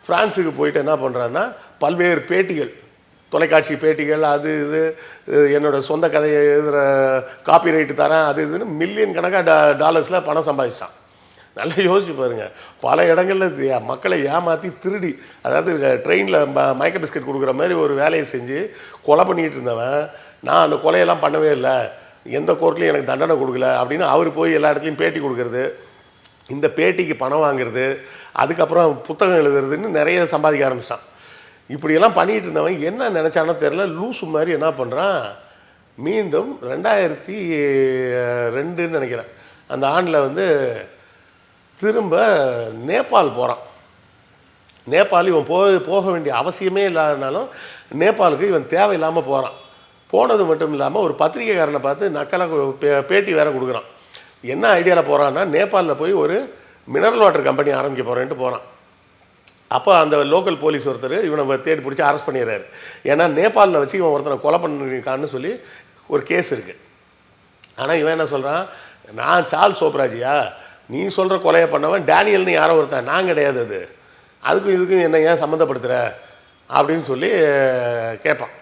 ஃப்ரான்ஸுக்கு போயிட்டு என்ன பண்ணுறான்னா பல்வேறு பேட்டிகள், தொலைக்காட்சி பேட்டிகள், அது இது என்னோடய சொந்த கதையை எழுதுகிற காப்பிரைட்டு தரேன், அது இதுன்னு மில்லியன் கணக்காக டாலர்ஸில் பணம் சம்பாதிச்சான். நல்லா யோசிச்சு பாருங்கள். பல இடங்களில் மக்களை ஏமாற்றி திருடி, அதாவது ட்ரெயினில் மயக்க பிஸ்கட் கொடுக்குற மாதிரி ஒரு வேலையை செஞ்சு கொலை பண்ணிகிட்டு இருந்தவன், நான் அந்த கொலையெல்லாம் பண்ணவே இல்லை, எந்த கோர்ட்லையும் எனக்கு தண்டனை கொடுக்கல அப்படின்னு அவர் போய் எல்லா இடத்துலையும் பேட்டி கொடுக்கறது, இந்த பேட்டிக்கு பணம் வாங்குறது, அதுக்கப்புறம் புத்தகம் எழுதுறதுன்னு நிறைய சம்பாதிக்க ஆரம்பித்தான். இப்படியெல்லாம் பண்ணிகிட்டு இருந்தவன் என்ன நினச்சானோ தெரில, லூசு மாதிரி என்ன பண்ணுறான், மீண்டும் 2002ன்னு நினைக்கிறேன் அந்த ஆண்டில் வந்து திரும்ப நேபாள் போகிறான். நேபாள் இவன் போக வேண்டிய அவசியமே இல்லாதனாலும் நேபாளுக்கு இவன் தேவையில்லாமல் போகிறான். போனது மட்டும் இல்லாமல் ஒரு பத்திரிகைக்காரனை பார்த்து நக்கலாக பேட்டி வேறு கொடுக்குறான். என்ன ஐடியாவில் போகிறான்னா, நேபாளில் போய் ஒரு மினரல் வாட்டர் கம்பெனி ஆரம்பிக்க போகிறேன்ட்டு போகிறான். அப்போ அந்த லோக்கல் போலீஸ் ஒருத்தர் இவனை தேடி பிடிச்சி அரெஸ்ட் பண்ணிடுறாரு. ஏன்னா நேபாளில் வச்சு இவன் ஒருத்தனை கொலை பண்ணிருக்கான்னு சொல்லி ஒரு கேஸ் இருக்குது. ஆனால் இவன் என்ன சொல்கிறான், நான் சார்ல்ஸ் சோப்ராஜியா, நீ சொல்கிற கொலையை பண்ணவன் டேனியல்னு யாரோ ஒருத்தன், நான் கிடையாது, அதுக்கும் இதுக்கும் என்ன ஏன் சம்மந்தப்படுத்துகிற அப்படின்னு சொல்லி கேட்பான்.